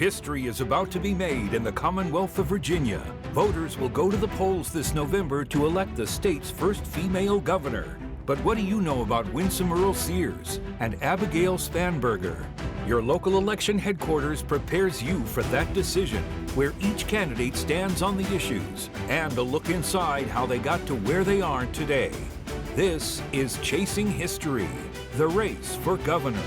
History is about to be made in the Commonwealth of Virginia. Voters will go to the polls this November to elect the state's first female governor. But what do you know about Winsome Earle-Sears and Abigail Spanberger? Your local election headquarters prepares you for that decision, where each candidate stands on the issues and a look inside how they got to where they are today. This is Chasing History, the race for governor.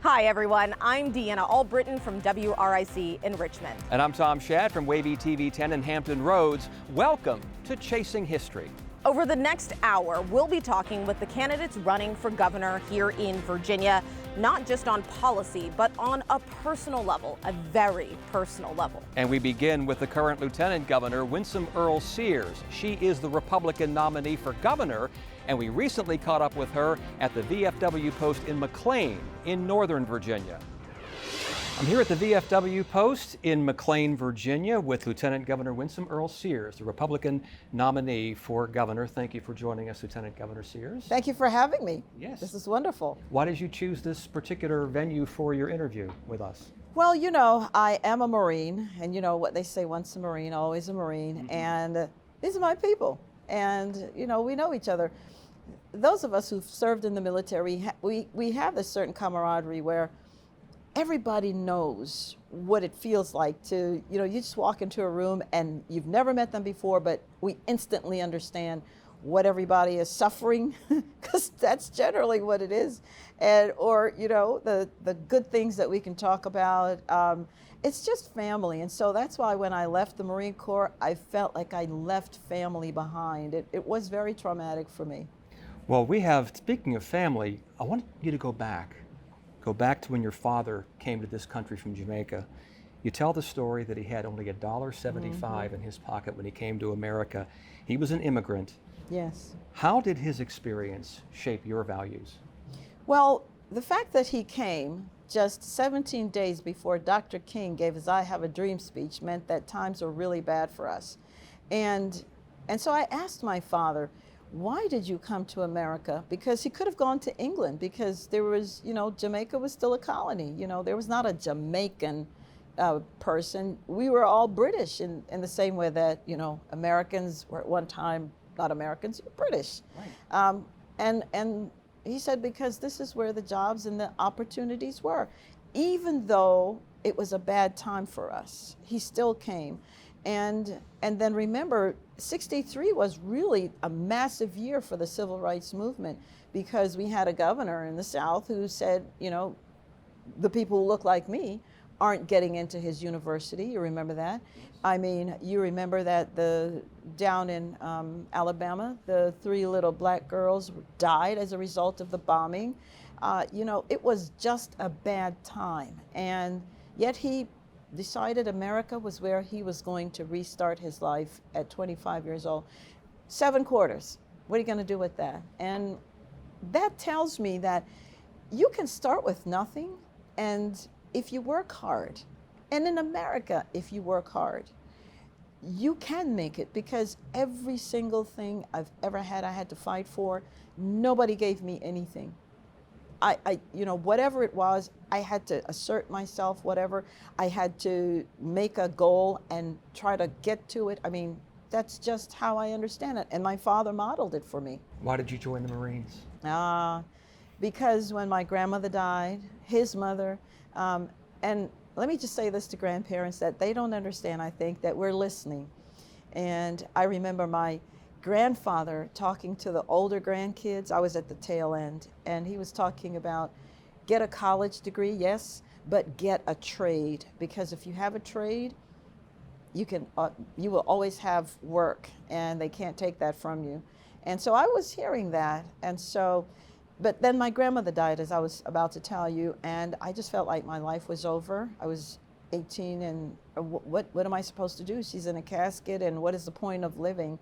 Hi everyone, I'm Deanna Albritton from WRIC in Richmond. And I'm Tom Shad from WAVY TV 10 in Hampton Roads. Welcome to Chasing History. Over the next hour, we'll be talking with the candidates running for governor here in Virginia, not just on policy, but on a personal level, a very personal level. And we begin with the current Lieutenant Governor, Winsome Earle-Sears. She is the Republican nominee for governor, and we recently caught up with her at the VFW post in McLean in Northern Virginia. I'm here at the VFW post in McLean, Virginia with Lieutenant Governor Winsome Earle-Sears, the Republican nominee for governor. Thank you for joining us, Lieutenant Governor Sears. Thank you for having me. Yes. This is wonderful. Why did you choose this particular venue for your interview with us? Well, you know, I am a Marine, and you know what they say, once a Marine, always a Marine, Mm-hmm. and these are my people, and you know, we know each other. Those of us who've served in the military, we have this certain camaraderie where everybody knows what it feels like to, you know, you just walk into a room and you've never met them before, but we instantly understand what everybody is suffering, because that's generally what it is. And, or, you know, the good things that we can talk about. It's just family. And so that's why when I left the Marine Corps, I felt like I left family behind. It was very traumatic for me. Well, speaking of family, I want you to go back to when your father came to this country from Jamaica. You tell the story that he had only $1.75 in his pocket when he came to America. He was an immigrant. Yes. How did his experience shape your values? Well, the fact that he came just 17 days before Dr. King gave his I Have a Dream speech meant that times were really bad for us. And so I asked my father, why did you come to America? Because he could have gone to England, because there was, you know, Jamaica was still a colony. You know, there was not a Jamaican person. We were all British in the same way that, you know, Americans were at one time not Americans, British. Right. And he said, because this is where the jobs and the opportunities were. Even though it was a bad time for us, he still came. And then remember, 63 was really a massive year for the civil rights movement, because we had a governor in the South who said, you know, the people who look like me aren't getting into his university. You remember that? I mean, you remember that down in Alabama, the 3 little black girls died as a result of the bombing. You know, it was just a bad time. And yet he decided America was where he was going to restart his life at 25 years old. 7 quarters. What are you going to do with that? And that tells me that you can start with nothing, and if you work hard, and in America, if you work hard, you can make it, because every single thing I've ever had, I had to fight for. Nobody gave me anything. You know, whatever it was, I had to assert myself, whatever. I had to make a goal and try to get to it. I mean, that's just how I understand it. And my father modeled it for me. Why did you join the Marines? Because when my grandmother died, his mother, and let me just say this to grandparents, that they don't understand, I think, that we're listening. And I remember my grandfather talking to the older grandkids. I was at the tail end, and he was talking about, get a college degree, yes, but get a trade, because if you have a trade, you will always have work, and they can't take that from you. And so I was hearing that, and so, but then my grandmother died, as I was about to tell you, and I just felt like my life was over. I was 18, and what am I supposed to do? She's in a casket, and what is the point of living?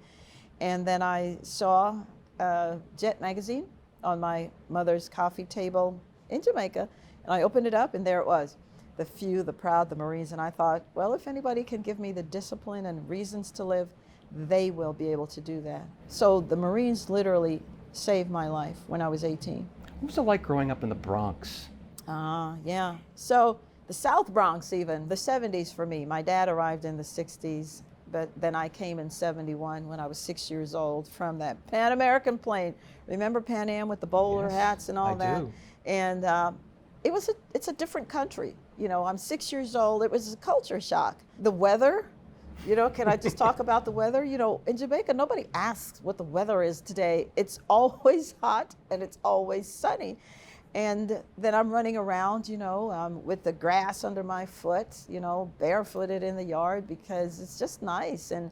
And then I saw Jet magazine on my mother's coffee table in Jamaica, and I opened it up, and there it was, the few, the proud, the Marines. And I thought, well, if anybody can give me the discipline and reasons to live, they will be able to do that. So the Marines literally saved my life when I was 18. What was it like growing up in the Bronx? Yeah. So the the South Bronx even, the 70s for me. My dad arrived in the 60s, but then I came in 71 when I was 6 years old from that Pan American plane. Remember Pan Am with the bowler hats and all that? Do. And it's a different country. You know, I'm 6 years old. It was a culture shock. The weather, you know, can I just talk about the weather? You know, in Jamaica, nobody asks what the weather is today. It's always hot and it's always sunny. And then I'm running around, you know, with the grass under my foot, you know, barefooted in the yard because it's just nice. And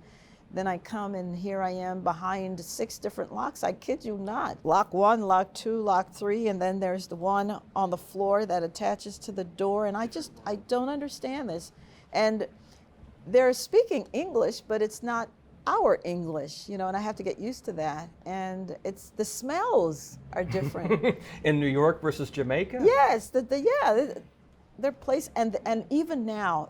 then I come and here I am behind 6 different locks. I kid you not. Lock 1, lock 2, lock 3, and then there's the one on the floor that attaches to the door. And I don't understand this. And they're speaking English, but it's not our English, you know, and I have to get used to that. And it's the smells are different. In New York versus Jamaica? Yes, their place, and even now,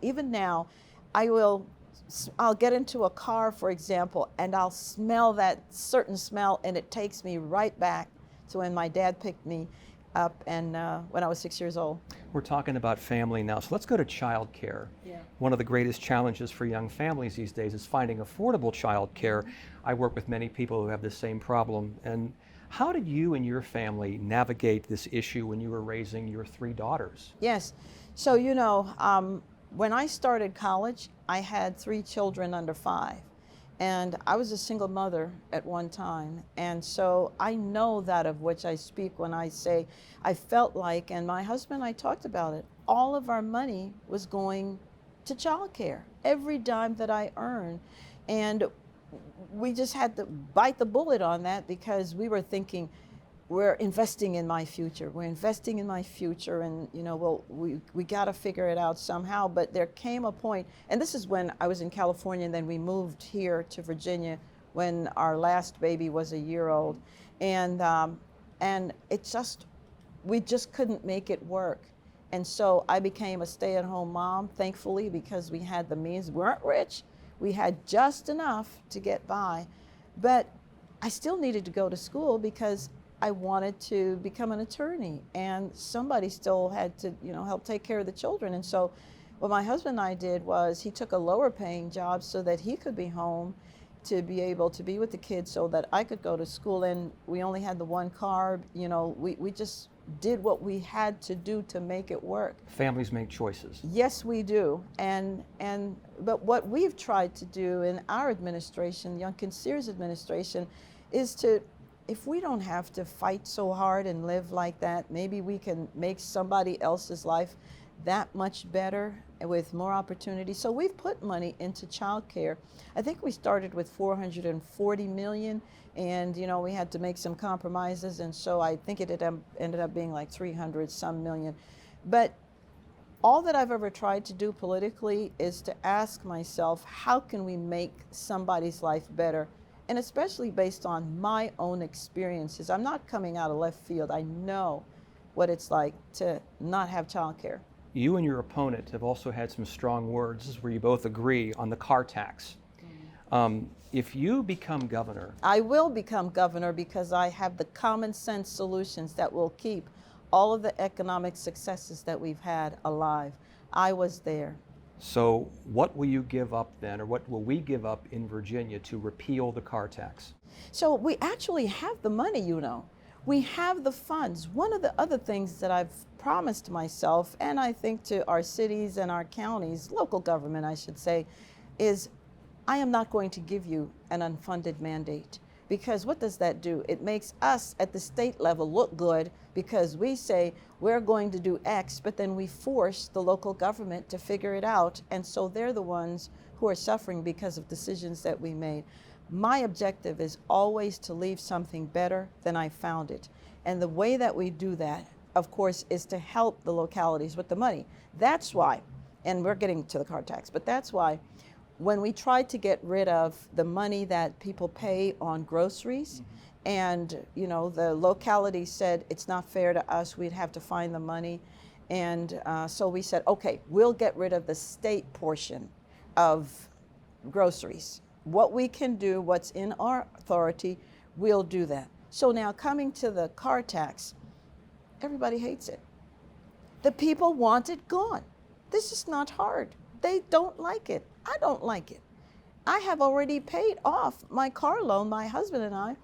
I'll get into a car, for example, and I'll smell that certain smell, and it takes me right back to when my dad picked me up and when I was 6 years old. We're talking about family now, so let's go to child care. Yeah. One of the greatest challenges for young families these days is finding affordable child care. I work with many people who have the same problem. And how did you and your family navigate this issue when you were raising your 3 daughters? Yes. So, you know, when I started college, I had 3 children under 5. And I was a single mother at one time. And so I know that of which I speak when I say I felt like, and my husband and I talked about it, all of our money was going to childcare, every dime that I earned. And we just had to bite the bullet on that because we were thinking, we're investing in my future. We're investing in my future, and you know, well, we got to figure it out somehow. But there came a point, and this is when I was in California, and then we moved here to Virginia when our last baby was a year old, and we just couldn't make it work. And so I became a stay-at-home mom, thankfully, because we had the means. We weren't rich. We had just enough to get by, but I still needed to go to school because I wanted to become an attorney, and somebody still had to, you know, help take care of the children. And so what my husband and I did was he took a lower paying job so that he could be home to be able to be with the kids so that I could go to school. And we only had the one car, you know, we just did what we had to do to make it work. Families make choices. Yes, we do. But what we've tried to do in our administration, Earle-Sears administration, is to, if we don't have to fight so hard and live like that, maybe we can make somebody else's life that much better with more opportunity. So we've put money into childcare. I think we started with $440 million, and you know, we had to make some compromises, and so I think it ended up being like 300 some million. But all that I've ever tried to do politically is to ask myself, how can we make somebody's life better? And especially based on my own experiences. I'm not coming out of left field. I know what it's like to not have childcare. You and your opponent have also had some strong words. This is where you both agree on the car tax. If you become governor... I will become governor because I have the common sense solutions that will keep all of the economic successes that we've had alive. I was there. So what will you give up then, or what will we give up in Virginia to repeal the car tax? So we actually have the money, you know. We have the funds. One of the other things that I've promised myself, and I think to our cities and our counties, local government I should say, is I am not going to give you an unfunded mandate. Because what does that do? It makes us at the state level look good because we say we're going to do X, but then we force the local government to figure it out. And so they're the ones who are suffering because of decisions that we made. My objective is always to leave something better than I found it. And the way that we do that, of course, is to help the localities with the money. That's why, and we're getting to the car tax, but that's why when we tried to get rid of the money that people pay on groceries, and you know, the locality said it's not fair to us, we'd have to find the money, and so we said, okay, we'll get rid of the state portion of groceries. What we can do, what's in our authority, we'll do that. So now coming to the car tax, everybody hates it. The people want it gone. This is not hard. They don't like it. I don't like it. I have already paid off my car loan, my husband and I.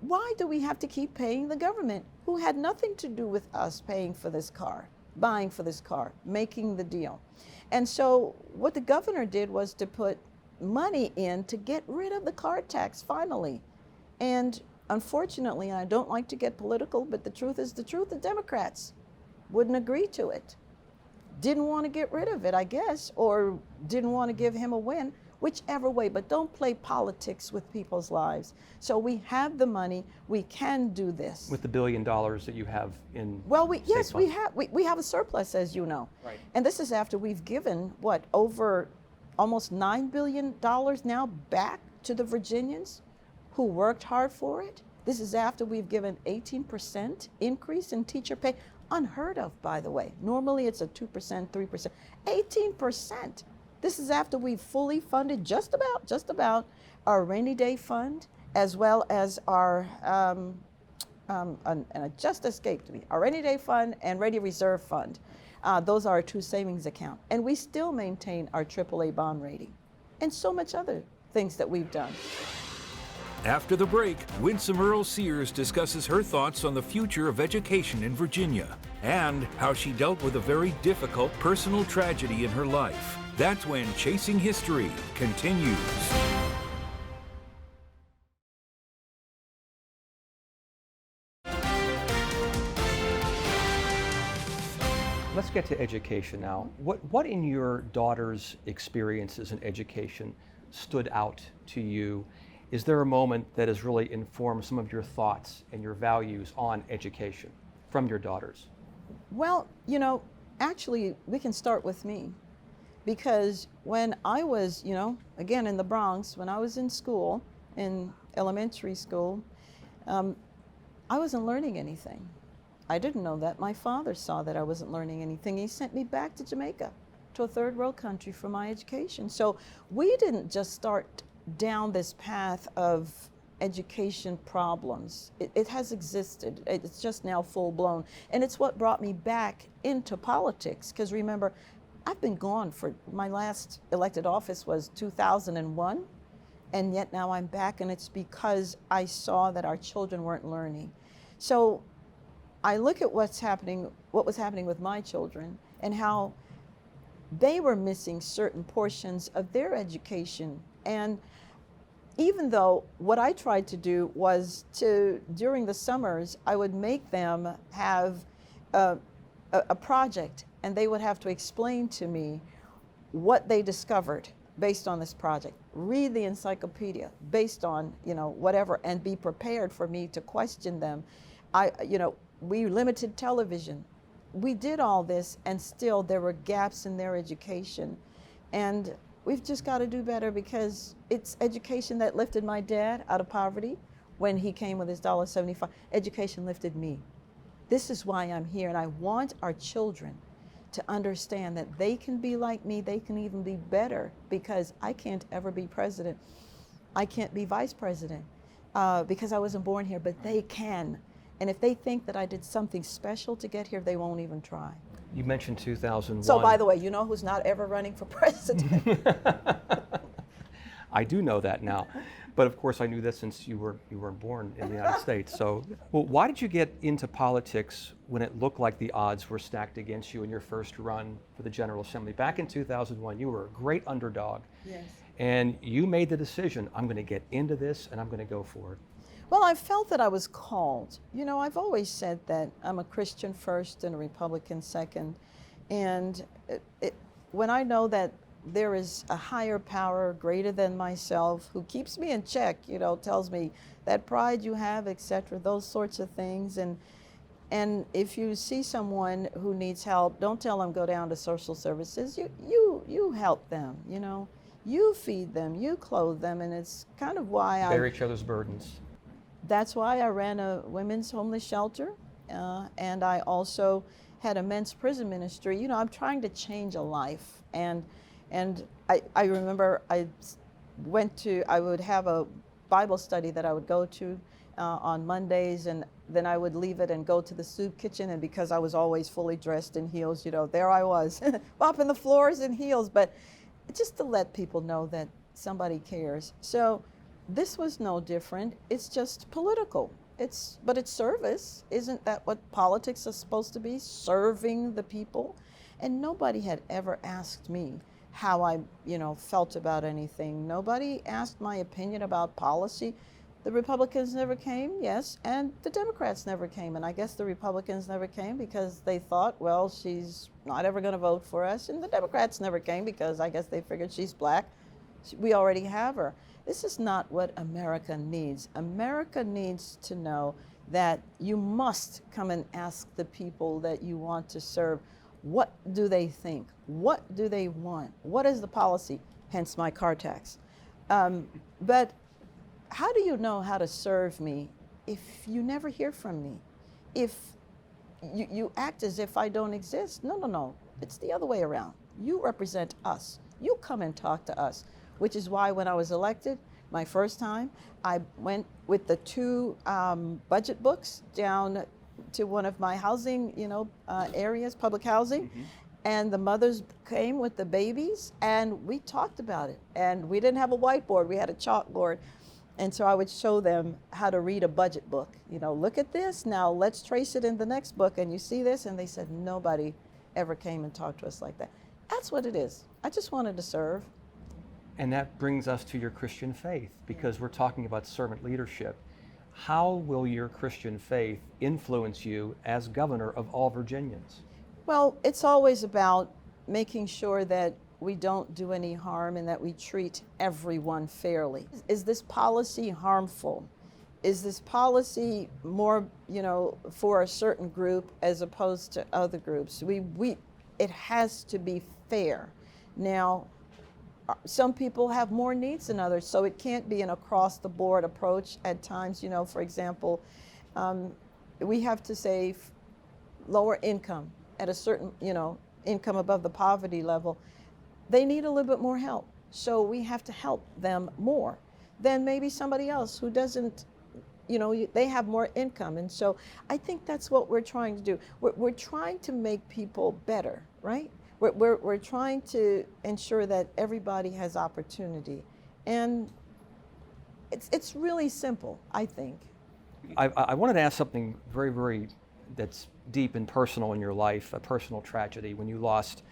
Why do we have to keep paying the government, who had nothing to do with us paying for this car, buying for this car, making the deal? And so what the governor did was to put money in to get rid of the car tax finally. And unfortunately, and I don't like to get political, but the truth is the truth, the Democrats wouldn't agree to it. Didn't want to get rid of it, I guess, or didn't want to give him a win, whichever way, but don't play politics with people's lives. So we have the money, we can do this. With the $1 billion that you have in Well, yes, state we funds. have. We have a surplus, as you know. Right. And this is after we've given, what, over almost $9 billion now back to the Virginians who worked hard for it. This is after we've given 18% increase in teacher pay. Unheard of, by the way. Normally it's a 2%, 3%, 18%. This is after we've fully funded just about our rainy day fund, as well as our, and it just escaped me, our rainy day fund and ready reserve fund. Those are our two savings accounts. And we still maintain our AAA bond rating and so much other things that we've done. After the break, Winsome Earle-Sears discusses her thoughts on the future of education in Virginia and how she dealt with a very difficult personal tragedy in her life. That's when Chasing History continues. Let's get to education now. What in your daughter's experiences in education stood out to you? Is there a moment that has really informed some of your thoughts and your values on education from your daughters? Well, you know, actually, we can start with me. Because when I was, you know, again in the Bronx, when I was in school, in elementary school, I wasn't learning anything. I didn't know that. My father saw that I wasn't learning anything. He sent me back to Jamaica, to a third world country for my education. So we didn't just start down this path of education problems. It has existed. It's just now full blown. And it's what brought me back into politics. Because remember, I've been gone for, my last elected office was 2001, and yet now I'm back, and it's because I saw that our children weren't learning. So I look at what was happening with my children and how they were missing certain portions of their education. And even though what I tried to do was to, during the summers, I would make them have a project, and they would have to explain to me what they discovered based on this project. Read the encyclopedia based on, you know, whatever, and be prepared for me to question them. We limited television. We did all this, and still there were gaps in their education. And we've just got to do better, because it's education that lifted my dad out of poverty when he came with his $1.75. Education lifted me. This is why I'm here, and I want our children to understand that they can be like me, they can even be better, because I can't ever be president. I can't be vice president because I wasn't born here, but they can. And if they think that I did something special to get here, they won't even try. You mentioned 2001. So by the way, you know who's not ever running for president? I do know that now. But of course I knew that since you weren't born in the United States. So, well, why did you get into politics when it looked like the odds were stacked against you in your first run for the General Assembly? Back in 2001, you were a great underdog. Yes. And you made the decision, I'm going to get into this and I'm going to go for it. Well, I felt that I was called. You know, I've always said that I'm a Christian first and a Republican second. And when I know that there is a higher power greater than myself who keeps me in check, you know, tells me that pride you have, etc., those sorts of things. And if you see someone who needs help, don't tell them go down to social services. You help them, you know. You feed them, you clothe them, and it's kind of why Bear each other's burdens. That's why I ran a women's homeless shelter, and I also had a men's prison ministry. You know, I'm trying to change a life. And I remember I would have a Bible study that I would go to on Mondays, and then I would leave it and go to the soup kitchen, and because I was always fully dressed in heels, you know, there I was, mopping the floors in heels, but just to let people know that somebody cares. So this was no different. It's just political. But it's service. Isn't that what politics is supposed to be? Serving the people? And nobody had ever asked me how I, felt about anything. Nobody asked my opinion about policy. The Republicans never came, yes, and the Democrats never came. And I guess the Republicans never came because they thought, well, she's not ever going to vote for us. And the Democrats never came because I guess they figured she's black. We already have her. This is not what America needs. America needs to know that you must come and ask the people that you want to serve, what do they think? What do they want? What is the policy? Hence my car tax. But how do you know how to serve me if you never hear from me? If you act as if I don't exist? No. It's the other way around. You represent us. You come and talk to us, which is why when I was elected, my first time, I went with the 2 budget books down to one of my housing, areas, public housing. Mm-hmm. And the mothers came with the babies, and we talked about it. And we didn't have a whiteboard, we had a chalkboard. And so I would show them how to read a budget book. Look at this, now let's trace it in the next book, and you see this? And they said, nobody ever came and talked to us like that. That's what it is. I just wanted to serve. And that brings us to your Christian faith, because we're talking about servant leadership. How will your Christian faith influence you as governor of all Virginians? Well, it's always about making sure that we don't do any harm and that we treat everyone fairly. Is this policy harmful? Is this policy more, for a certain group as opposed to other groups? It has to be fair. Now, some people have more needs than others, so it can't be an across-the-board approach at times. For example, we have to say lower income at a certain, income above the poverty level. They need a little bit more help, so we have to help them more than maybe somebody else who doesn't, they have more income. And so I think that's what we're trying to do. We're trying to make people better, right? We're trying to ensure that everybody has opportunity. And it's really simple, I think. I wanted to ask something very, very that's deep and personal in your life, a personal tragedy, when you lost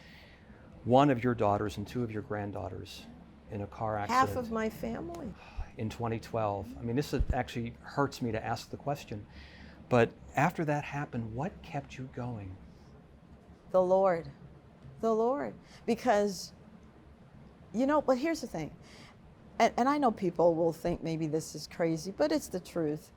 one of your daughters and 2 of your granddaughters in a car accident. Half of my family. In 2012. I mean, this actually hurts me to ask the question. But after that happened, what kept you going? The Lord. Because, but here's the thing. And I know people will think maybe this is crazy, but it's the truth.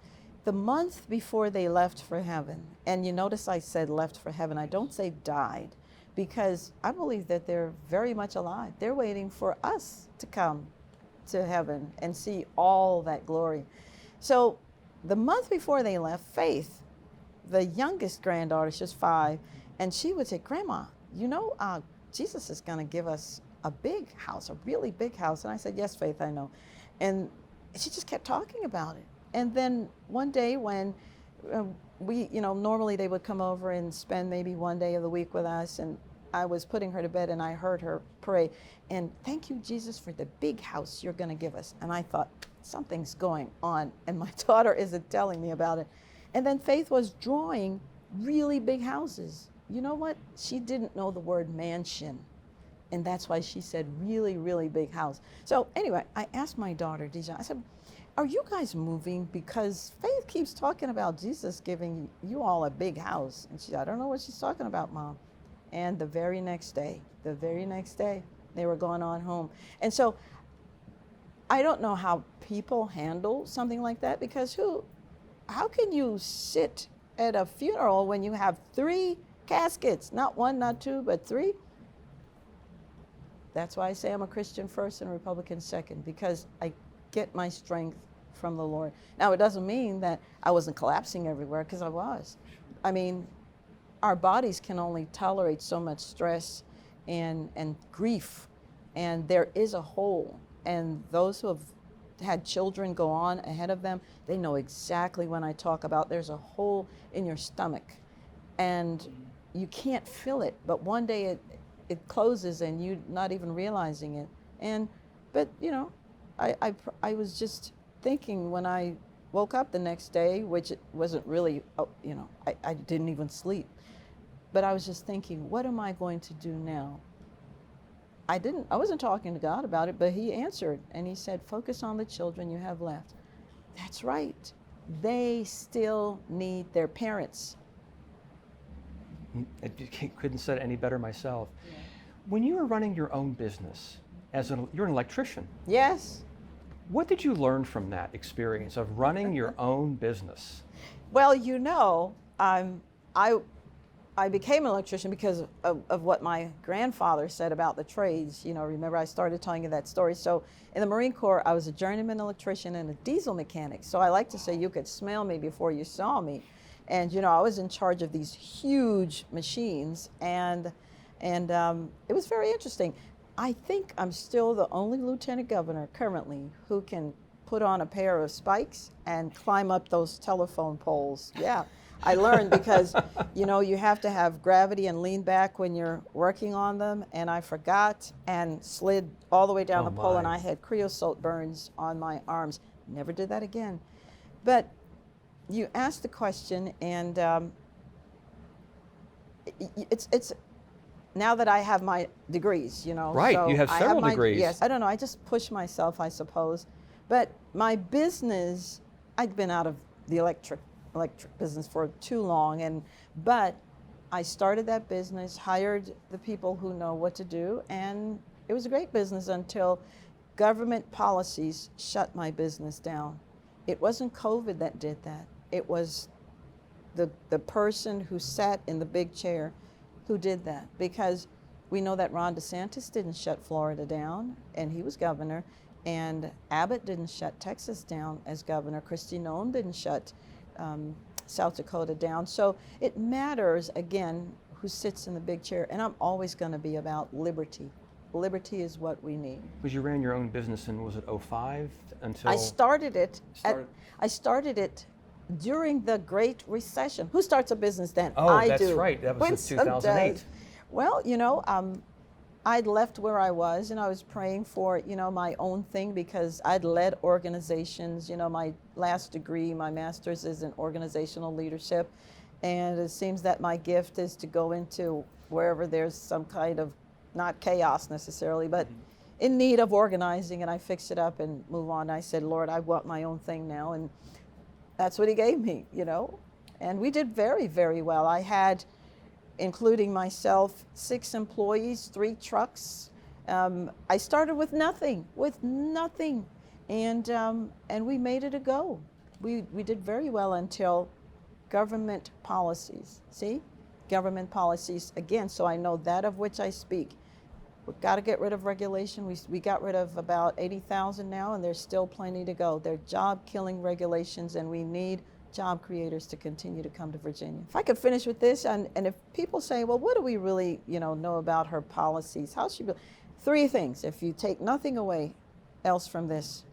The month before they left for heaven, and you notice I said left for heaven, I don't say died, because I believe that they're very much alive. They're waiting for us to come to heaven and see all that glory. So the month before they left, Faith, the youngest granddaughter, she's 5, and she would say, Grandma, Jesus is going to give us a big house, a really big house. And I said, yes, Faith, I know. And she just kept talking about it. And then one day when we, normally they would come over and spend maybe one day of the week with us, and I was putting her to bed and I heard her pray, and thank you, Jesus, for the big house you're going to give us. And I thought, something's going on, and my daughter isn't telling me about it. And then Faith was drawing really big houses. You know what? She didn't know the word mansion, and that's why she said really, really big house. So anyway, I asked my daughter, Dijon, I said, are you guys moving? Because Faith keeps talking about Jesus giving you all a big house. And she said, I don't know what she's talking about, Mom. And the very next day, they were going on home. And so I don't know how people handle something like that, because how can you sit at a funeral when you have 3 caskets, not 1, not 2, but 3? That's why I say I'm a Christian first and a Republican second, because I get my strength from the Lord. Now, it doesn't mean that I wasn't collapsing everywhere, because I was. I mean, our bodies can only tolerate so much stress and grief, and there is a hole. And those who have had children go on ahead of them, they know exactly when I talk about there's a hole in your stomach and you can't feel it, but one day it closes and you're not even realizing it. But you know, I was just thinking when I woke up the next day, which it wasn't really, you know, I didn't even sleep, but I was just thinking, what am I going to do now? I wasn't talking to God about it, but he answered and he said, focus on the children you have left. That's right. They still need their parents. I couldn't say it any better myself. Yeah. When you were running your own business, you're an electrician. Yes. What did you learn from that experience of running your own business? Well, you know, I became an electrician because of what my grandfather said about the trades. You know, remember I started telling you that story. So in the Marine Corps, I was a journeyman electrician and a diesel mechanic. So I like to say you could smell me before you saw me. And, you know, I was in charge of these huge machines and it was very interesting. I think I'm still the only lieutenant governor currently who can put on a pair of spikes and climb up those telephone poles. Yeah. I learned because, you know, you have to have gravity and lean back when you're working on them, and I forgot and slid all the way down the pole, and I had creosote burns on my arms. Never did that again. But you asked the question, and it's now that I have my degrees, you know. Right, so you have several degrees. Yes, I don't know, I just push myself, I suppose. But my business, I'd been out of the electric business for too long, but I started that business, hired the people who know what to do, and it was a great business until government policies shut my business down. It wasn't COVID that did that. It was the person who sat in the big chair who did that, because we know that Ron DeSantis didn't shut Florida down, and he was governor, and Abbott didn't shut Texas down as governor. Kristi Noem didn't shut South Dakota down. So it matters, again, who sits in the big chair. And I'm always going to be about liberty. Liberty is what we need. Because you ran your own business in, was it 2005 until? I started it during the Great Recession. Who starts a business then? Oh, I that's do. right. That was Winsome 2008. does. Well, you know, I'd left where I was and I was praying for, you know, my own thing, because I'd led organizations. You know, my last degree, my master's, is in organizational leadership. And it seems that my gift is to go into wherever there's some kind of, not chaos necessarily, but in need of organizing, and I fix it up and move on. I said, Lord, I want my own thing now. And that's what he gave me, you know. And we did very, very well. I had, including myself, 6 employees, 3 trucks. I started with nothing, and we made it a go. We did very well until government policies. See, government policies again. So I know that of which I speak. We've got to get rid of regulation. We got rid of about 80,000 now, and there's still plenty to go. They're job-killing regulations, and we need job creators to continue to come to Virginia. If I could finish with this, and if people say, well, what do we really, you know about her policies? How she? 3 things. If you take nothing away else from this,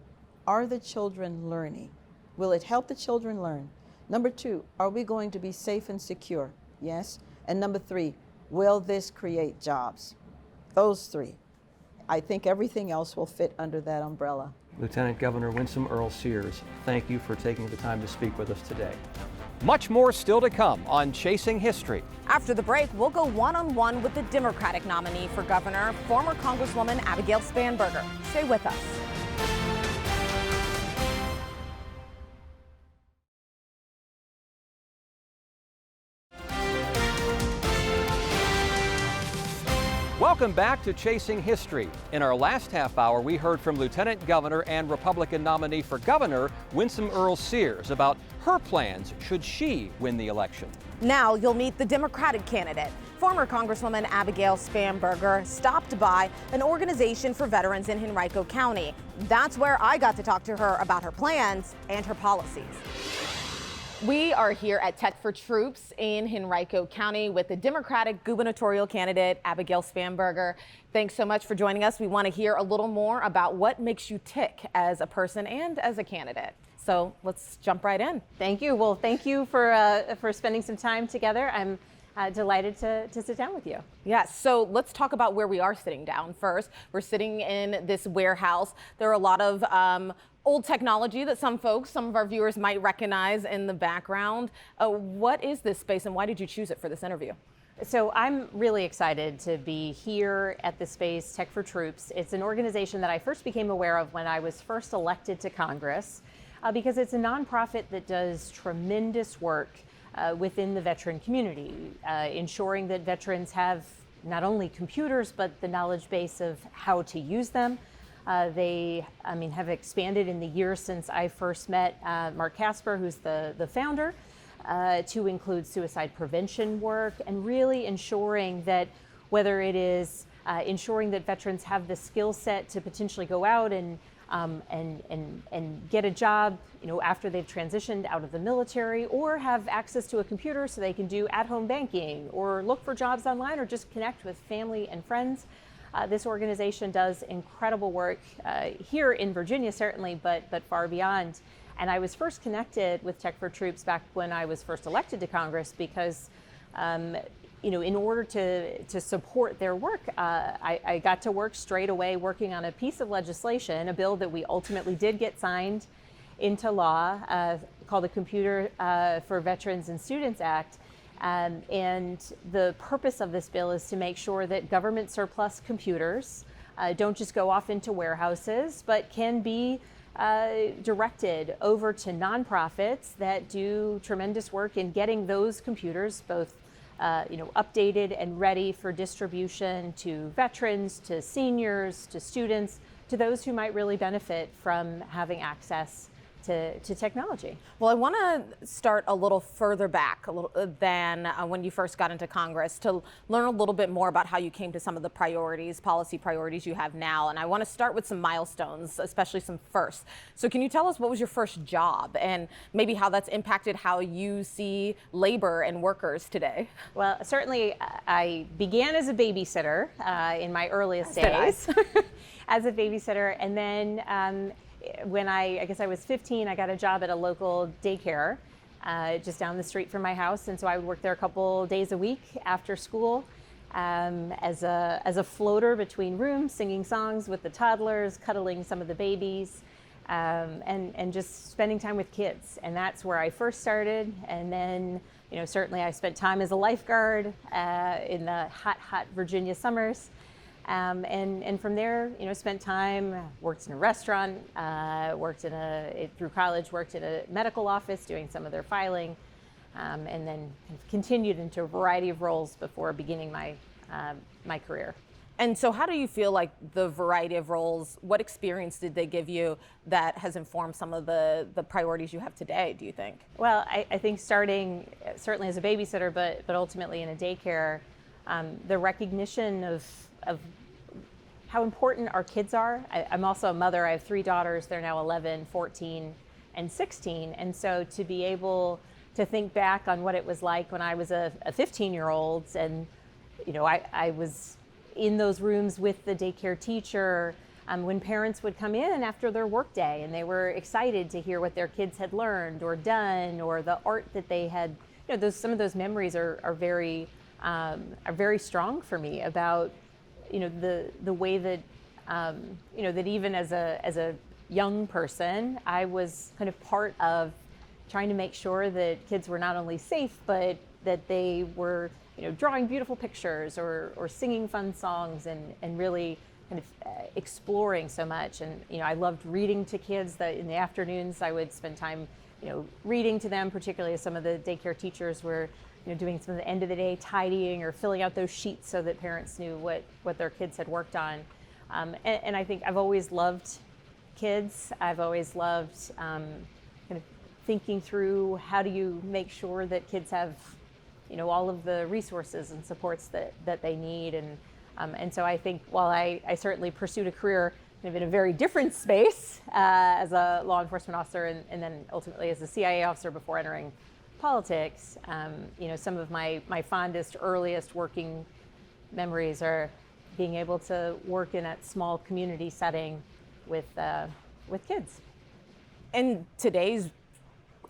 are the children learning? Will it help the children learn? Number 2, are we going to be safe and secure? Yes. And number 3, will this create jobs? Those 3. I think everything else will fit under that umbrella. Lieutenant Governor Winsome Earle-Sears, thank you for taking the time to speak with us today. Much more still to come on Chasing History. After the break, we'll go one-on-one with the Democratic nominee for governor, former Congresswoman Abigail Spanberger. Stay with us. Welcome back to Chasing History. In our last half hour, we heard from Lieutenant Governor and Republican nominee for governor, Winsome Earle-Sears, about her plans should she win the election. Now you'll meet the Democratic candidate. Former Congresswoman Abigail Spanberger stopped by an organization for veterans in Henrico County. That's where I got to talk to her about her plans and her policies. We are here at Tech for Troops in Henrico County with the Democratic gubernatorial candidate, Abigail Spanberger. Thanks so much for joining us. We want to hear a little more about what makes you tick as a person and as a candidate. So let's jump right in. Thank you. Well, thank you for spending some time together. I'm delighted to sit down with you. Yes, so let's talk about where we are sitting down first. We're sitting in this warehouse. There are a lot of old technology that some of our viewers might recognize in the background. What is this space and why did you choose it for this interview? So I'm really excited to be here at the space, Tech for Troops. It's an organization that I first became aware of when I was first elected to Congress because it's a nonprofit that does tremendous work within the veteran community, ensuring that veterans have not only computers, but the knowledge base of how to use them. They have expanded in the years since I first met Mark Casper, who's the founder, to include suicide prevention work and really ensuring that whether it is ensuring that veterans have the skill set to potentially go out and get a job, after they've transitioned out of the military, or have access to a computer so they can do at-home banking or look for jobs online or just connect with family and friends. This organization does incredible work here in Virginia, certainly, but far beyond. And I was first connected with Tech for Troops back when I was first elected to Congress because, in order to support their work, I got to work straight away working on a piece of legislation, a bill that we ultimately did get signed into law called the Computer for Veterans and Students Act. And the purpose of this bill is to make sure that government surplus computers don't just go off into warehouses, but can be directed over to nonprofits that do tremendous work in getting those computers both updated and ready for distribution to veterans, to seniors, to students, to those who might really benefit from having access to technology. Well, I want to start a little further back than when you first got into Congress to learn a little bit more about how you came to some of the policy priorities you have now. And I want to start with some milestones, especially some firsts. So can you tell us what was your first job and maybe how that's impacted how you see labor and workers today? Well, certainly I began as a babysitter in my earliest days as a babysitter. And then when I guess I was 15, I got a job at a local daycare just down the street from my house. And so I would work there a couple days a week after school as a floater between rooms, singing songs with the toddlers, cuddling some of the babies, and just spending time with kids. And that's where I first started. And then, certainly I spent time as a lifeguard in the hot Virginia summers. And from there, spent time, worked in a restaurant, through college, worked in a medical office doing some of their filing, and then continued into a variety of roles before beginning my career. And so how do you feel like the variety of roles, what experience did they give you that has informed some of the priorities you have today, do you think? Well, I think starting certainly as a babysitter, but ultimately in a daycare, the recognition of how important our kids are. I'm also a mother. I have 3 daughters. They're now 11, 14, and 16. And so to be able to think back on what it was like when I was a 15-year-old and, I was in those rooms with the daycare teacher when parents would come in after their workday and they were excited to hear what their kids had learned or done or the art that they had, some of those memories are very strong for me about the way that that even as a young person, I was kind of part of trying to make sure that kids were not only safe, but that they were drawing beautiful pictures or singing fun songs and really kind of exploring so much. And I loved reading to kids. That in the afternoons I would spend time reading to them, particularly as some of the daycare teachers were doing some of the end of the day tidying or filling out those sheets so that parents knew what their kids had worked on. And I think I've always loved kids. I've always loved kind of thinking through how do you make sure that kids have, all of the resources and supports that they need. And so I think while I certainly pursued a career kind of in a very different space as a law enforcement officer and then ultimately as a CIA officer before entering politics. Some of my fondest, earliest working memories are being able to work in a small community setting with kids. In today's,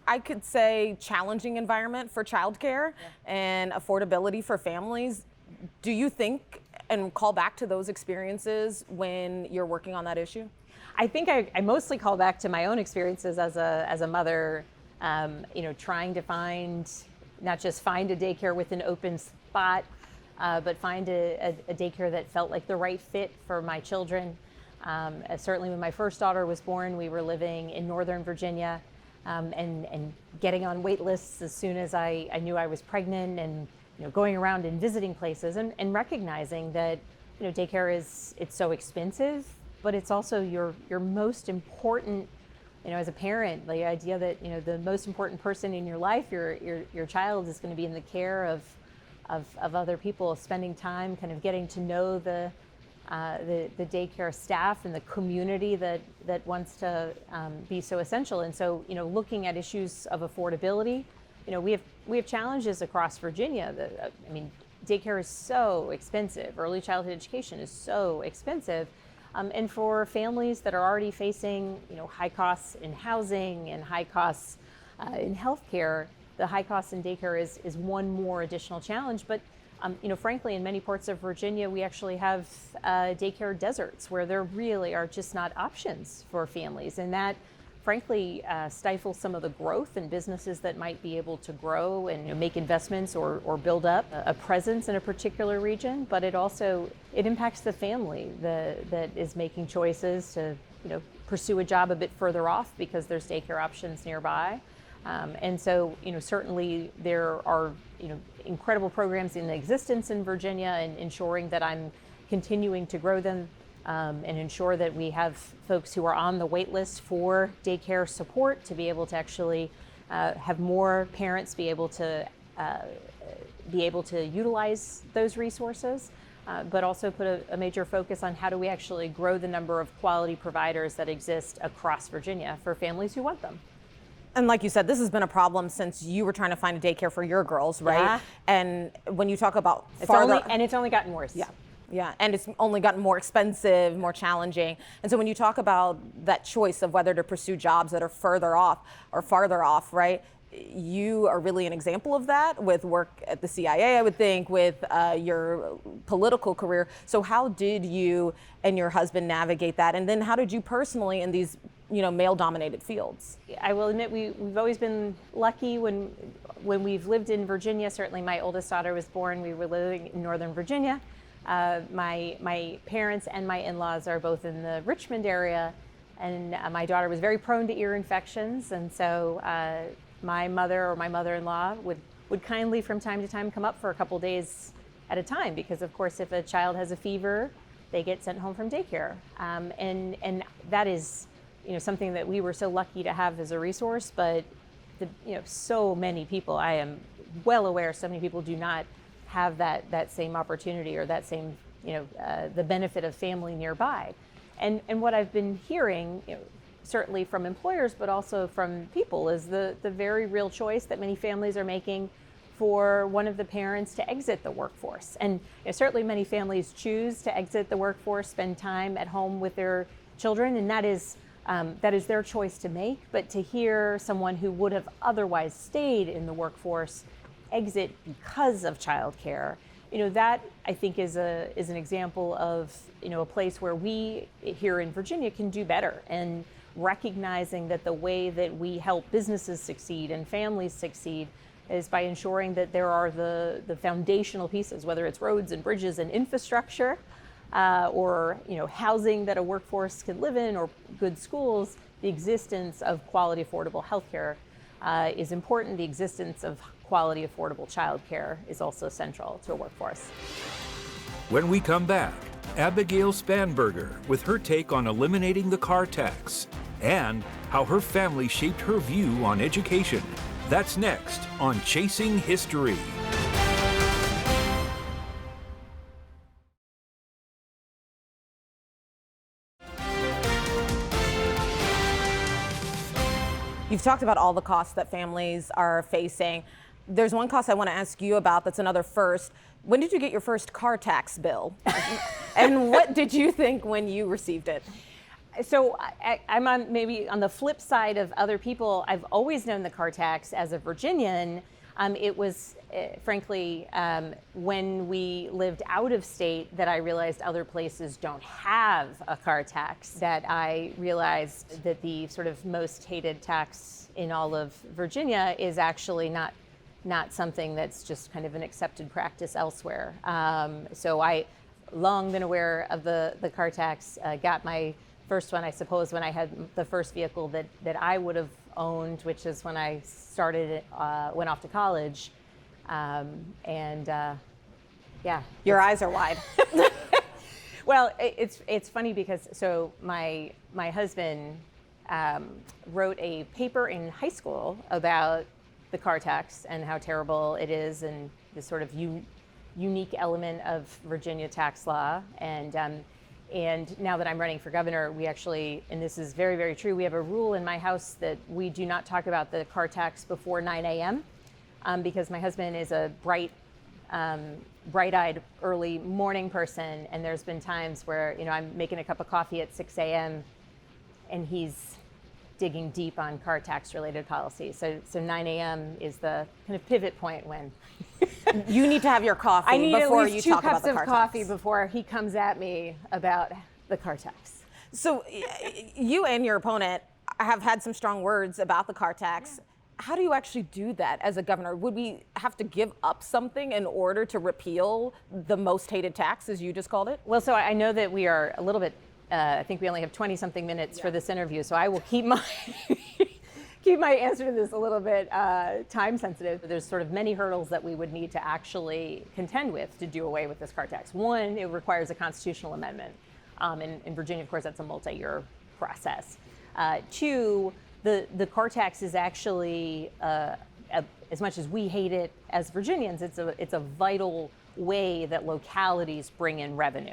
I could say, challenging environment for childcare and affordability for families, do you think and call back to those experiences when you're working on that issue? I think I mostly call back to my own experiences as a mother, trying to not just find a daycare with an open spot, but find a daycare that felt like the right fit for my children. Certainly when my first daughter was born, we were living in Northern Virginia, and getting on wait lists as soon as I knew I was pregnant, and going around and visiting places and recognizing that daycare it's so expensive, but it's also your most important, as a parent, the idea that the most important person in your life, your child, is going to be in the care of other people, spending time kind of getting to know the daycare staff and the community that wants to be so essential. And so, looking at issues of affordability, we have challenges across Virginia. Daycare is so expensive. Early childhood education is so expensive. And for families that are already facing, high costs in housing and high costs in healthcare, the high costs in daycare is one more additional challenge. But frankly, in many parts of Virginia, we actually have daycare deserts where there really are just not options for families. And that, frankly, stifles some of the growth in businesses that might be able to grow and make investments or build up a presence in a particular region. But it impacts the family that is making choices to pursue a job a bit further off because there's daycare options nearby. And so, certainly there are, incredible programs in existence in Virginia, and ensuring that I'm continuing to grow them and ensure that we have folks who are on the wait list for daycare support to be able to actually have more parents be able to utilize those resources, but also put a major focus on how do we actually grow the number of quality providers that exist across Virginia for families who want them. And like you said, this has been a problem since you were trying to find a daycare for your girls, right? Yeah. And when you talk about it's only gotten worse. Yeah, and it's only gotten more expensive, more challenging. And so when you talk about that choice of whether to pursue jobs that are further off or farther off, right? You are really an example of that with work at the CIA, I would think, with your political career. So how did you and your husband navigate that? And then how did you personally in these male-dominated fields? I will admit we've always been lucky when we've lived in Virginia. Certainly my oldest daughter was born, we were living in Northern Virginia. My parents and my in-laws are both in the Richmond area, and my daughter was very prone to ear infections, and so my mother or my mother-in-law would kindly from time to time come up for a couple days at a time, because of course if a child has a fever, they get sent home from daycare. And that is something that we were so lucky to have as a resource, but so many people, I am well aware, so many people do not have that same opportunity or that same, the benefit of family nearby. And what I've been hearing, certainly from employers, but also from people, is the very real choice that many families are making for one of the parents to exit the workforce. And certainly many families choose to exit the workforce, spend time at home with their children, and that is their choice to make. But to hear someone who would have otherwise stayed in the workforce exit because of childcare, that I think is an example of a place where we here in Virginia can do better, and recognizing that the way that we help businesses succeed and families succeed is by ensuring that there are the foundational pieces, whether it's roads and bridges and infrastructure, or housing that a workforce can live in, or good schools. The existence of quality, affordable healthcare is important. The existence of quality, affordable childcare is also central to a workforce. When we come back, Abigail Spanberger with her take on eliminating the car tax and how her family shaped her view on education. That's next on Chasing History. You've talked about all the costs that families are facing. There's one cost I want to ask you about that's another first. When did you get your first car tax bill? And what did you think when you received it? So I'm on maybe on the flip side of other people. I've always known the car tax as a Virginian. It was, frankly, when we lived out of state that I realized other places don't have a car tax, that I realized that the sort of most hated tax in all of Virginia is actually not something that's just kind of an accepted practice elsewhere. So I long been aware of the car tax, got my first one, I suppose, when I had the first vehicle that I would have owned, which is when I started, went off to college. Yeah. Your eyes are wide. Well, it's funny because so my husband wrote a paper in high school about the car tax and how terrible it is and the sort of unique element of Virginia tax law. And now that I'm running for governor, we actually, and this is very, very true, we have a rule in my house that we do not talk about the car tax before 9 a.m. Because my husband is a bright-eyed early morning person, and there's been times where, you know, I'm making a cup of coffee at 6 a.m. and he's digging deep on car tax related policy. So 9 a.m. is the kind of pivot point when You need to have your coffee I need before at least you 2 talk about cups the of car coffee tax. before he comes at me about the car tax. So you and your opponent have had some strong words about the car tax. How do you actually do that as a governor? Would we have to give up something in order to repeal the most hated tax, as you just called it? Well, so I know that we are a little bit, I think we only have 20 something minutes for this interview, so I will keep my keep my answer to this a little bit time sensitive. There's sort of many hurdles that we would need to actually contend with to do away with this car tax. One, it requires a constitutional amendment. In Virginia, of course, that's a multi-year process. Two, the car tax is actually, as much as we hate it as Virginians, it's a vital way that localities bring in revenue.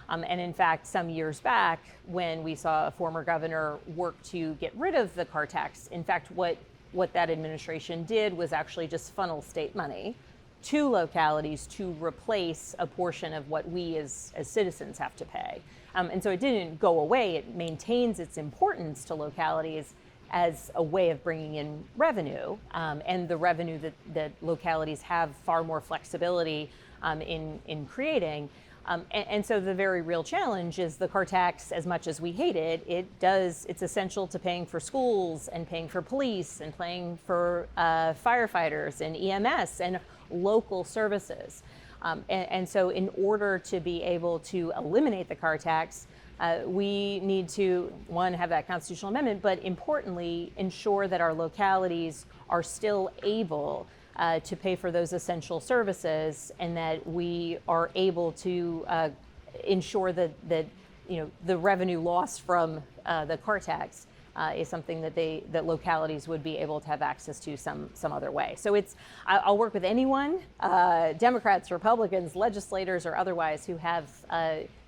And in fact, some years back, when we saw a former governor work to get rid of the car tax, in fact, what that administration did was actually just funnel state money to localities to replace a portion of what we as citizens have to pay. And so it didn't go away. It maintains its importance to localities as a way of bringing in revenue, and the revenue that localities have far more flexibility in creating. And so the very real challenge is the car tax, as much as we hate it, it's essential to paying for schools and paying for police and paying for firefighters and EMS and local services. And so in order to be able to eliminate the car tax, we need to, one, have that constitutional amendment, but importantly, ensure that our localities are still able to pay for those essential services, and that we are able to ensure that you know, the revenue lost from the car tax is something that localities would be able to have access to some other way. So I'll work with anyone, Democrats, Republicans, legislators, or otherwise, who have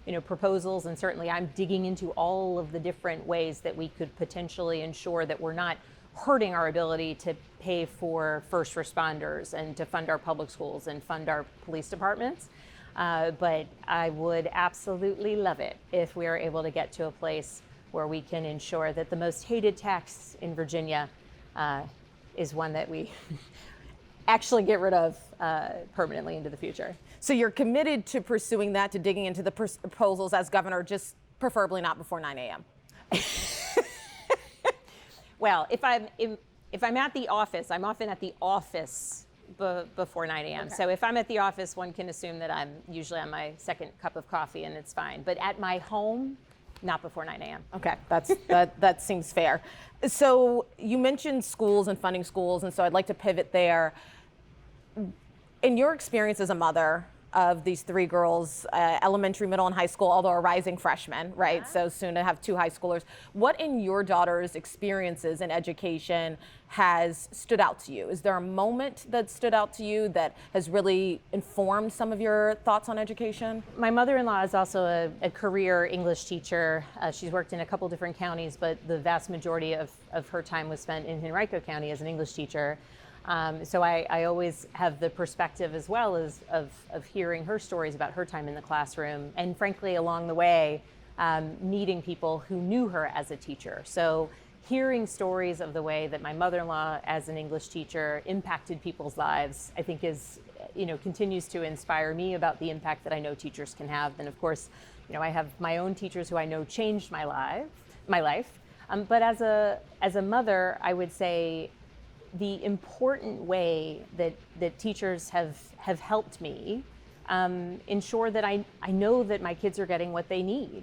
you know, proposals, and certainly I'm digging into all of the different ways that we could potentially ensure that we're not hurting our ability to pay for first responders and to fund our public schools and fund our police departments. But I would absolutely love it if we are able to get to a place where we can ensure that the most hated tax in Virginia is one that we actually get rid of permanently into the future. So you're committed to pursuing that, to digging into the proposals as governor, just preferably not before 9 a.m. Well, if I'm at the office, I'm often at the office before 9 a.m. Okay. So if I'm at the office, one can assume that I'm usually on my second cup of coffee, and it's fine. But at my home, not before 9 a.m. Okay, that seems fair. So you mentioned schools and funding schools, and so I'd like to pivot there. In your experience as a mother, of these 3 girls, elementary, middle, and high school, although a rising freshman, right? So soon to have 2 high schoolers. What in your daughter's experiences in education has stood out to you? Is there a moment that stood out to you that has really informed some of your thoughts on education? My mother-in-law is also a career English teacher. She's worked in a couple different counties, but the vast majority of her time was spent in Henrico County as an English teacher. So I always have the perspective as well as of hearing her stories about her time in the classroom, and frankly along the way meeting people who knew her as a teacher. So hearing stories of the way that my mother-in-law as an English teacher impacted people's lives, I think is, continues to inspire me about the impact that I know teachers can have. And of course, I have my own teachers who I know changed my life. But as a mother, I would say the important way that teachers have helped me ensure that I know that my kids are getting what they need.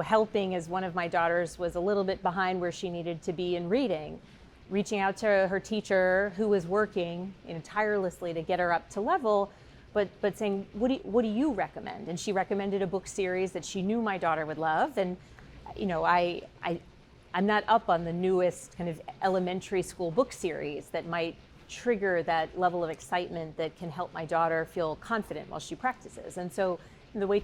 Helping as one of my daughters was a little bit behind where she needed to be in reading, reaching out to her teacher who was working tirelessly to get her up to level, but saying, what do you recommend? And she recommended a book series that she knew my daughter would love. And I'm not up on the newest kind of elementary school book series that might trigger that level of excitement that can help my daughter feel confident while she practices. And so the way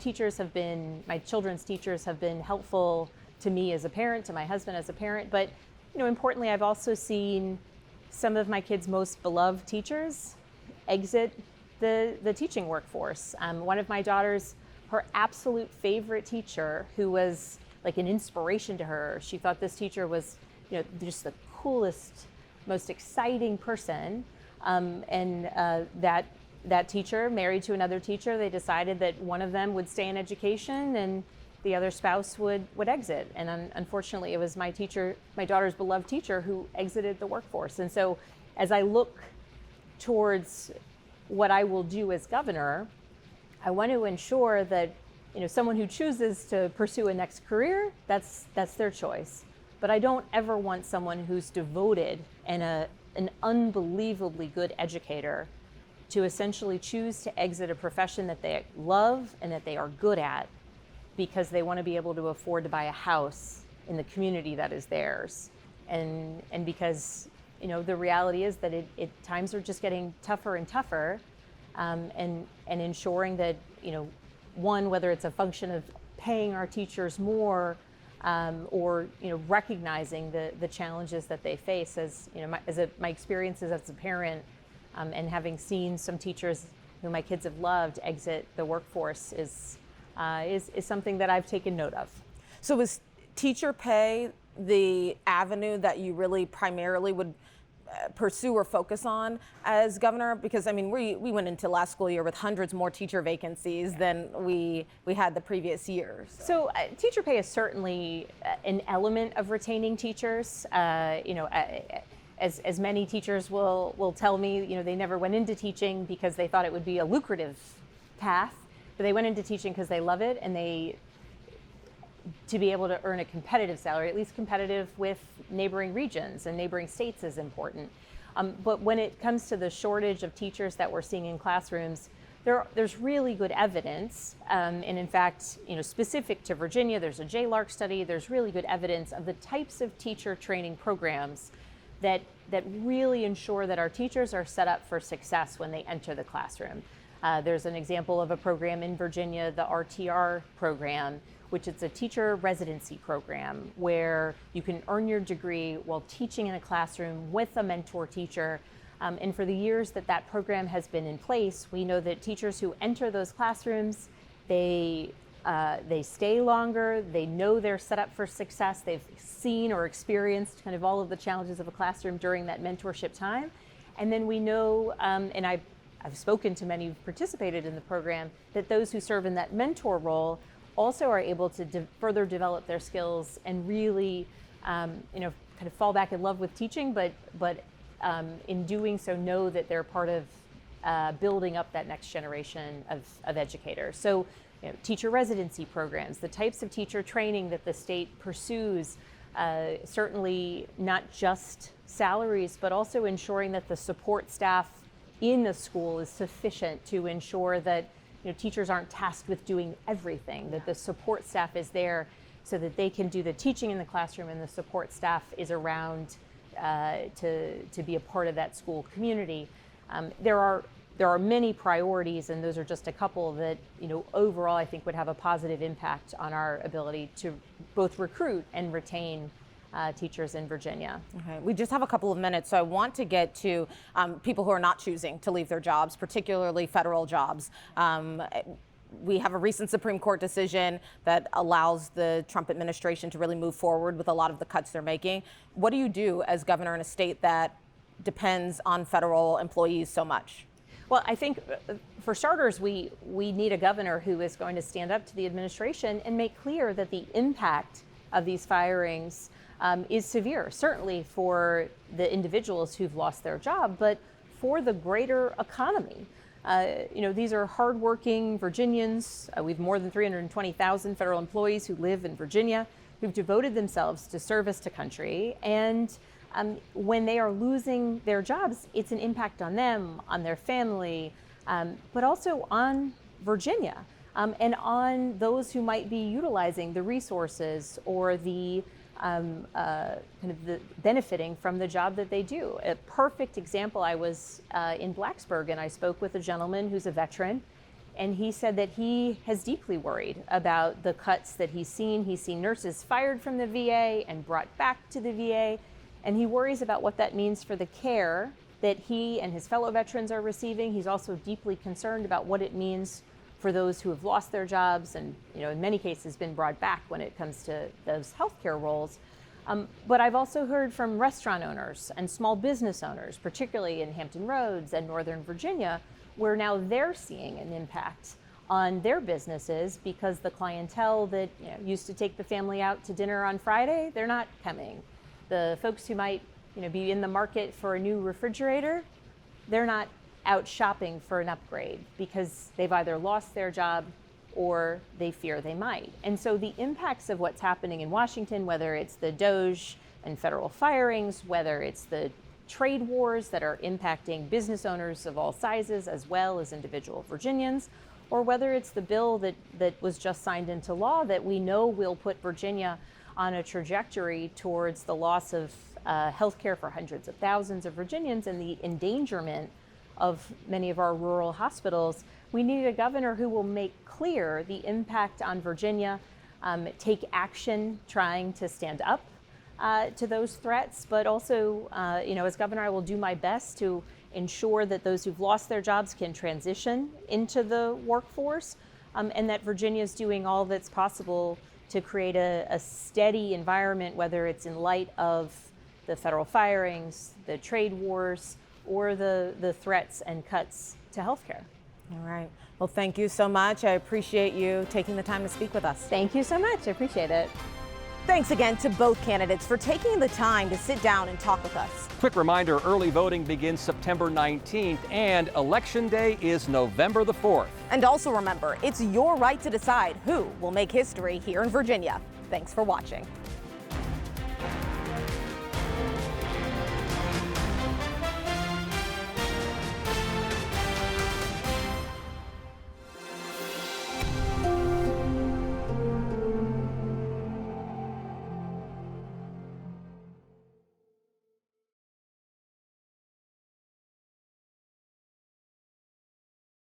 my children's teachers have been helpful to me as a parent, to my husband as a parent, but importantly, I've also seen some of my kids' most beloved teachers exit the teaching workforce. One of my daughters, her absolute favorite teacher, who was like an inspiration to her. She thought this teacher was, just the coolest, most exciting person. That teacher married to another teacher. They decided that one of them would stay in education and the other spouse would exit. And unfortunately, it was my daughter's beloved teacher, who exited the workforce. And so as I look towards what I will do as governor, I want to ensure that someone who chooses to pursue a next career, that's their choice. But I don't ever want someone who's devoted and an unbelievably good educator to essentially choose to exit a profession that they love and that they are good at because they want to be able to afford to buy a house in the community that is theirs. And because the reality is that times are just getting tougher and tougher, and ensuring that one, whether it's a function of paying our teachers more, or recognizing the challenges that they face, as my experiences as a parent, and having seen some teachers who my kids have loved exit the workforce is something that I've taken note of. So is teacher pay the avenue that you really primarily would pursue or focus on as governor? Because we went into last school year with hundreds more teacher vacancies than we had the previous years. So teacher pay is certainly an element of retaining teachers. As many teachers will tell me, they never went into teaching because they thought it would be a lucrative path, but they went into teaching because they love it, and to be able to earn a competitive salary, at least competitive with neighboring regions and neighboring states, is important. But when it comes to the shortage of teachers that we're seeing in classrooms, there's really good evidence, and in fact, specific to Virginia, there's a JLARC study. There's really good evidence of the types of teacher training programs that really ensure that our teachers are set up for success when they enter the classroom. There's an example of a program in Virginia, the RTR program, which is a teacher residency program where you can earn your degree while teaching in a classroom with a mentor teacher. And for the years that program has been in place, we know that teachers who enter those classrooms, they stay longer, they know they're set up for success, they've seen or experienced kind of all of the challenges of a classroom during that mentorship time. And then we know, and I've spoken to many who've participated in the program, that those who serve in that mentor role also are able to further develop their skills and really, kind of fall back in love with teaching, but in doing so know that they're part of building up that next generation of educators. So, teacher residency programs, the types of teacher training that the state pursues, certainly not just salaries, but also ensuring that the support staff in a school is sufficient to ensure that teachers aren't tasked with doing everything, that the support staff is there so that they can do the teaching in the classroom and the support staff is around to be a part of that school community. There are many priorities, and those are just a couple that overall I think would have a positive impact on our ability to both recruit and retain teachers in Virginia. Okay. We just have a couple of minutes, so I want to get to people who are not choosing to leave their jobs, particularly federal jobs. We have a recent Supreme Court decision that allows the Trump administration to really move forward with a lot of the cuts they're making. What do you do as governor in a state that depends on federal employees so much? Well, I think for starters, we need a governor who is going to stand up to the administration and make clear that the impact of these firings is severe, certainly for the individuals who've lost their job, but for the greater economy. These are hardworking Virginians. We have more than 320,000 federal employees who live in Virginia, who've devoted themselves to service to country. And when they are losing their jobs, it's an impact on them, on their family, but also on Virginia and on those who might be utilizing the resources or the kind of the benefiting from the job that they do. A perfect example, I was in Blacksburg and I spoke with a gentleman who's a veteran, and he said that he has deeply worried about the cuts that he's seen. He's seen nurses fired from the VA and brought back to the VA, and he worries about what that means for the care that he and his fellow veterans are receiving. He's also deeply concerned about what it means for those who have lost their jobs and, in many cases been brought back when it comes to those healthcare roles. But I've also heard from restaurant owners and small business owners, particularly in Hampton Roads and Northern Virginia, where now they're seeing an impact on their businesses because the clientele that used to take the family out to dinner on Friday, they're not coming. The folks who might be in the market for a new refrigerator, they're not out shopping for an upgrade because they've either lost their job or they fear they might. And so the impacts of what's happening in Washington, whether it's the DOJ and federal firings, whether it's the trade wars that are impacting business owners of all sizes as well as individual Virginians, or whether it's the bill that was just signed into law that we know will put Virginia on a trajectory towards the loss of health care for hundreds of thousands of Virginians and the endangerment of many of our rural hospitals. We need a governor who will make clear the impact on Virginia, take action trying to stand up to those threats, but also, as governor, I will do my best to ensure that those who've lost their jobs can transition into the workforce, and that Virginia is doing all that's possible to create a steady environment, whether it's in light of the federal firings, the trade wars, or the threats and cuts to healthcare. All right. Well, thank you so much. I appreciate you taking the time to speak with us. Thank you so much. I appreciate it. Thanks again to both candidates for taking the time to sit down and talk with us. Quick reminder, early voting begins September 19th and Election Day is November the 4th. And also remember, it's your right to decide who will make history here in Virginia. Thanks for watching.